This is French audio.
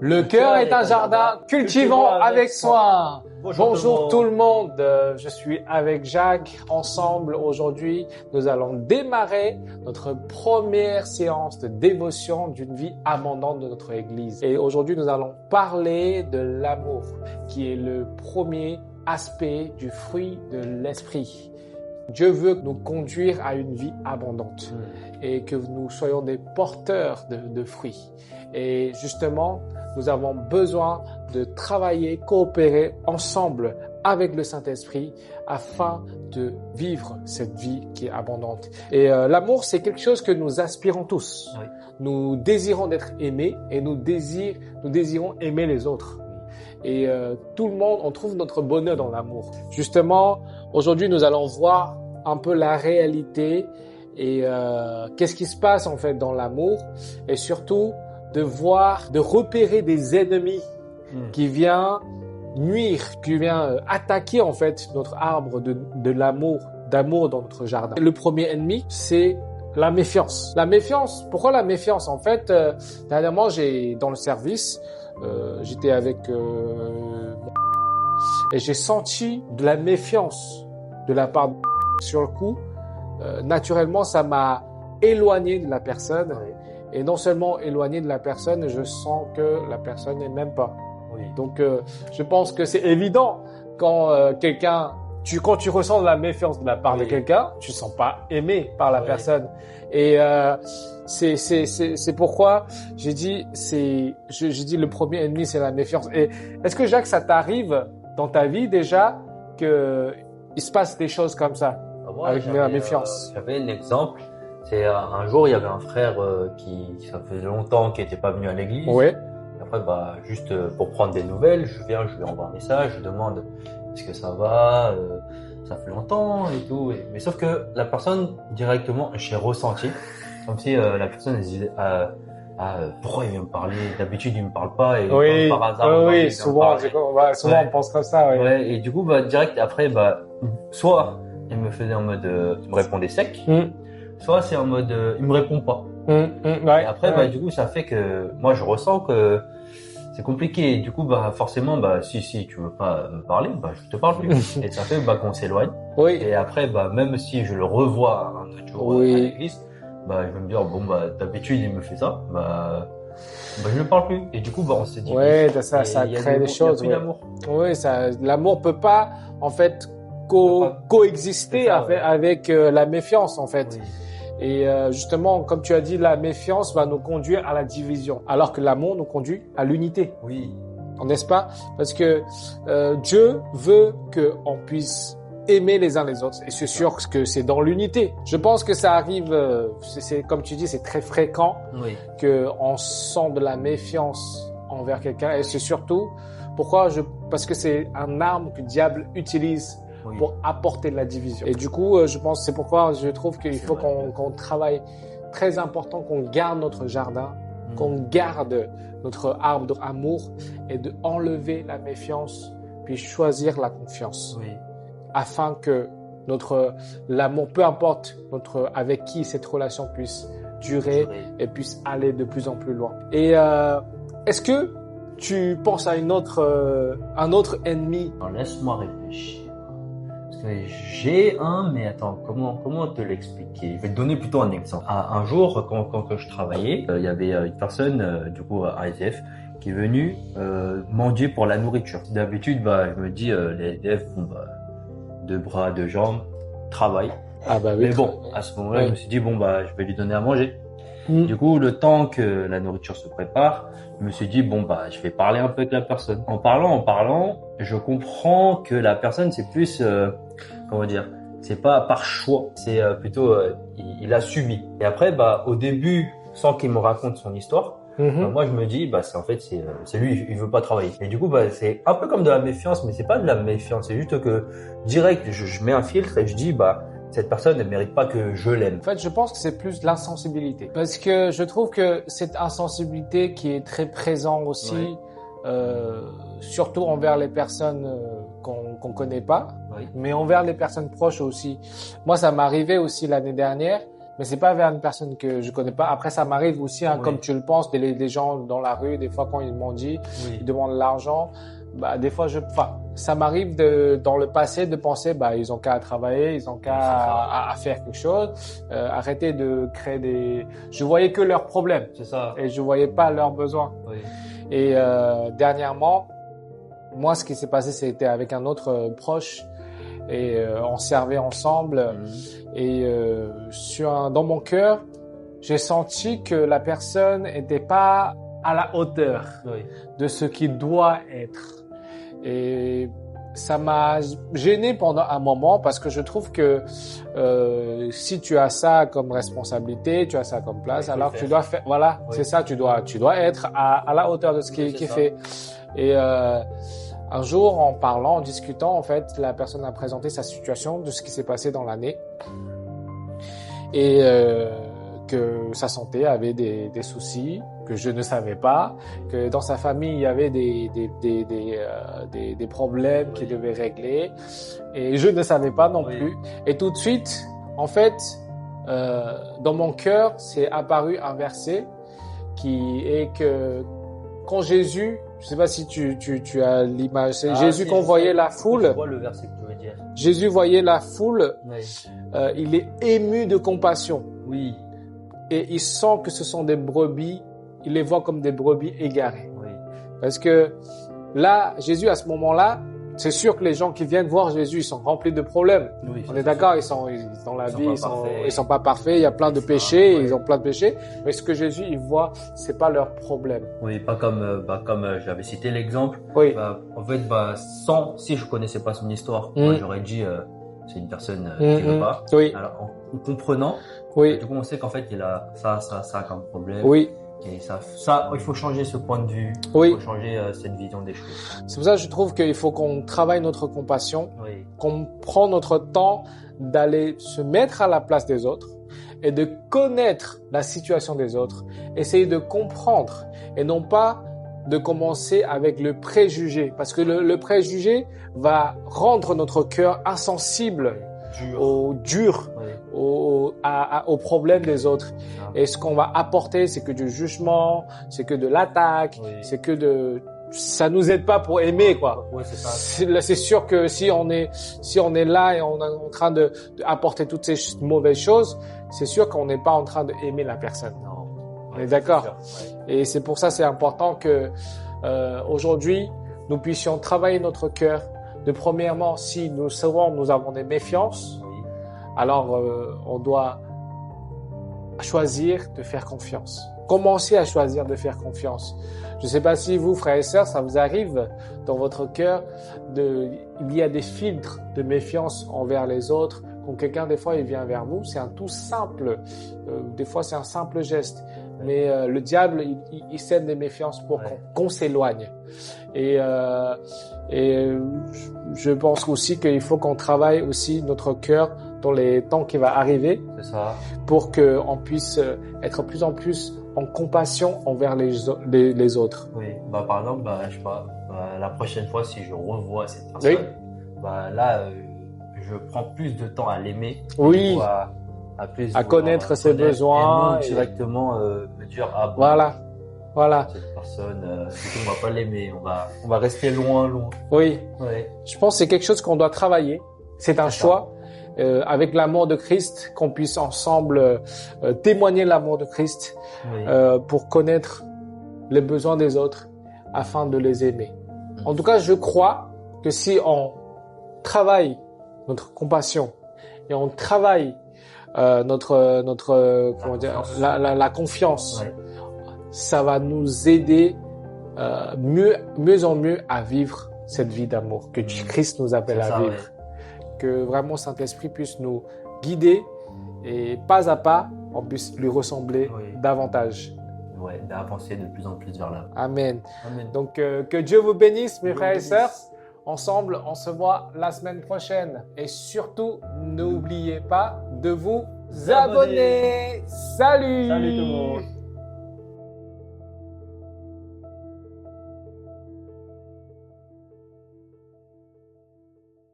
Le cœur est un jardin, cultivons avec soin. Bonjour tout le monde, je suis avec Jacques. Ensemble, aujourd'hui, nous allons démarrer notre première séance de dévotion d'une vie abondante de notre Église. Et aujourd'hui, nous allons parler de l'amour, qui est le premier aspect du fruit de l'esprit. Dieu veut nous conduire à une vie abondante et que nous soyons des porteurs de fruits. Et justement, nous avons besoin de travailler, coopérer ensemble avec le Saint-Esprit afin de vivre cette vie qui est abondante. Et l'amour, c'est quelque chose que nous aspirons tous. Oui. Nous désirons d'être aimés et nous désirons aimer les autres. Et tout le monde, on trouve notre bonheur dans l'amour. Justement, aujourd'hui, nous allons voir un peu la réalité et qu'est-ce qui se passe en fait dans l'amour et surtout de repérer des ennemis qui viennent nuire, qui viennent attaquer en fait notre arbre de l'amour, d'amour dans notre jardin. Le premier ennemi, c'est la méfiance. La méfiance, pourquoi la méfiance? En fait, dernièrement, dans le service, j'étais avec et j'ai senti de la méfiance de la part de sur le coup. Naturellement, ça m'a éloigné de la personne. Oui. Et non seulement éloigné de la personne, je sens que la personne n'est même pas. Oui. Donc, je pense que c'est évident quand quand tu ressens de la méfiance de la part de quelqu'un, tu ne sens pas aimé par la personne. Et c'est pourquoi j'ai dit le premier ennemi c'est la méfiance. Et est-ce que Jacques, ça t'arrive dans ta vie déjà que il se passe des choses comme ça avec la méfiance? J'avais un exemple. C'est un jour, il y avait un frère ça faisait longtemps qu'il n'était pas venu à l'église. Oui. Et après, juste pour prendre des nouvelles, je lui envoie un message, je demande est-ce que ça va, ça fait longtemps et tout. Mais sauf que la personne, directement, j'ai ressenti, comme si la personne elle disait pourquoi il vient me parler? D'habitude, il me parle pas et comme par hasard. Oui, souvent on pense comme ça. Oui. Ouais, et du coup, direct après, soit il me faisait en mode, il me répondait sec. Soit c'est en mode il me répond pas. Et après du coup ça fait que moi je ressens que c'est compliqué. Du coup forcément si tu veux pas me parler, je te parle plus. Et ça fait qu'on s'éloigne. Oui. Et après même si je le revois un autre jour à l'église, je vais me dire d'habitude il me fait ça, je ne parle plus. Et du coup on s'est dit ça crée des choses. Il y a plus d'amour. Oui, l'amour peut pas en fait coexister avec la méfiance en fait. Oui. Et justement, comme tu as dit, la méfiance va nous conduire à la division, alors que l'amour nous conduit à l'unité. Oui. N'est-ce pas? Parce que Dieu veut qu'on puisse aimer les uns les autres. Et c'est sûr que c'est dans l'unité. Je pense que ça arrive, c'est comme tu dis, c'est très fréquent qu'on sent de la méfiance envers quelqu'un. Et c'est surtout, parce que c'est un arme que le diable utilise pour apporter de la division. Et du coup, je pense, c'est pourquoi je trouve qu'il faut qu'on travaille très important, qu'on garde notre jardin, qu'on garde notre arbre d'amour et de enlever la méfiance, puis choisir la confiance. Oui. Afin que l'amour, peu importe avec qui cette relation puisse durer et puisse aller de plus en plus loin. Et est-ce que tu penses à un autre ennemi? Laisse-moi réfléchir. J'ai mais attends, comment te l'expliquer? Je vais te donner plutôt un exemple. Un jour, quand je travaillais, il y avait une personne, du coup, à SDF, qui est venue mendier pour la nourriture. D'habitude, je me dis, les SDF, deux bras, deux jambes, travaillent. Mais bon, à ce moment-là, je me suis dit, je vais lui donner à manger. Du coup, le temps que la nourriture se prépare, je me suis dit, je vais parler un peu avec la personne. En parlant, je comprends que la personne, c'est plus, c'est pas par choix, c'est plutôt, il a subi. Et après, au début, sans qu'il me raconte son histoire, moi, je me dis, c'est lui, il veut pas travailler. Et du coup, c'est un peu comme de la méfiance, mais c'est pas de la méfiance, c'est juste que, direct, je mets un filtre et je dis, cette personne ne mérite pas que je l'aime. En fait, je pense que c'est plus de l'insensibilité. Parce que je trouve que cette insensibilité qui est très présente aussi, surtout envers les personnes qu'on connaît pas, mais envers les personnes proches aussi. Moi, ça m'est arrivé aussi l'année dernière, mais c'est pas vers une personne que je connais pas. Après, ça m'arrive aussi, hein, Oui. comme tu le penses, des gens dans la rue, des fois quand ils m'ont dit, Oui. ils demandent de l'argent, bah des fois ça m'arrive dans le passé de penser, bah ils ont qu'à travailler, ils ont qu'à à faire quelque chose, arrêter de créer je voyais que leurs problèmes C'est ça. et je voyais pas leurs besoins. Oui. Et dernièrement, moi, ce qui s'est passé, c'était avec un autre proche et on servait ensemble. Et dans mon cœur, j'ai senti que la personne n'était pas à la hauteur Oui. de ce qu'il doit être. Et ça m'a gêné pendant un moment parce que je trouve que si tu as ça comme responsabilité, tu as ça comme place, Oui, alors tu dois faire. Voilà, Oui. c'est ça. Tu dois être à la hauteur de ce qui est fait. Et un jour, en parlant, en discutant, en fait, la personne a présenté sa situation de ce qui s'est passé dans l'année et que sa santé avait des soucis que je ne savais pas, que dans sa famille il y avait des problèmes qu'il devait régler et je ne savais pas non plus. Et tout de suite, en fait, dans mon cœur, c'est apparu un verset qui est que quand Jésus, je sais pas si tu as l'image, c'est Jésus qu'on voyait la foule. Je vois le verset que tu veux dire. Jésus voyait la foule, Oui. il est ému de compassion Oui. et il sent que ce sont des brebis, il les voit comme des brebis égarées. Oui. Parce que là, Jésus à ce moment-là, c'est sûr que les gens qui viennent voir Jésus, ils sont remplis de problèmes. Oui, On est d'accord, ils dans la vie, ils sont pas parfaits, il y a plein de péchés, ils ont plein de péchés. Mais ce que Jésus, il voit, c'est pas leur problème. Oui, pas comme, j'avais cité l'exemple. Oui. En fait, si je connaissais pas son histoire, moi, j'aurais dit, c'est une personne qui veut pas. Oui. Alors, en comprenant, Oui. du coup, on sait qu'en fait, il a ça comme problème. Oui. Et ça, il faut changer ce point de vue. Oui. Il faut changer cette vision des choses. C'est pour ça que je trouve qu'il faut qu'on travaille notre compassion, Oui. qu'on prend notre temps d'aller se mettre à la place des autres et de connaître la situation des autres, essayer de comprendre et non pas de commencer avec le préjugé, parce que le préjugé va rendre notre cœur insensible au dur, Oui. aux problèmes des autres. Ah. Et ce qu'on va apporter, c'est que du jugement, c'est que de l'attaque, Oui. c'est que ça nous aide pas pour aimer, quoi. Oui, c'est ça. C'est sûr que si on est là et on est en train de apporter toutes ces mauvaises choses, c'est sûr qu'on n'est pas en train d'aimer la personne. Non. On est d'accord. Ouais. Et c'est pour ça c'est important que aujourd'hui nous puissions travailler notre cœur. De premièrement, si nous avons des méfiances, Oui. alors on doit choisir de faire confiance. Commencez à choisir de faire confiance. Je ne sais pas si vous, frères et sœurs, ça vous arrive dans votre cœur il y a des filtres de méfiance envers les autres. Quand quelqu'un, des fois, il vient vers vous, c'est un tout simple, des fois c'est un simple geste. Mais le diable, il sème des méfiances pour qu'on s'éloigne. Et je pense aussi qu'il faut qu'on travaille aussi notre cœur dans les temps qui va arriver. C'est ça. Pour qu'on puisse être plus en plus en compassion envers les autres. Oui. Par exemple, je sais pas, la prochaine fois, si je revois cette personne, là, je prends plus de temps à l'aimer. Oui. À connaître ses besoins. Et non directement me dire, Voilà. Cette personne, on va pas l'aimer, on va rester loin. Oui. Ouais. Je pense que c'est quelque chose qu'on doit travailler. C'est un choix. Avec l'amour de Christ, qu'on puisse ensemble témoigner l'amour de Christ pour connaître les besoins des autres afin de les aimer. En tout cas, je crois que si on travaille notre compassion et on travaille la confiance, ça va nous aider mieux en mieux à vivre cette vie d'amour que Christ nous appelle à vivre. Que vraiment Saint-Esprit puisse nous guider et pas à pas, on puisse lui ressembler davantage. Ouais, d'avancer de plus en plus vers là. Amen. Amen. Donc, que Dieu vous bénisse, mes frères et sœurs. Ensemble, on se voit la semaine prochaine. Et surtout, n'oubliez pas de vous abonner. Salut! Salut tout le monde!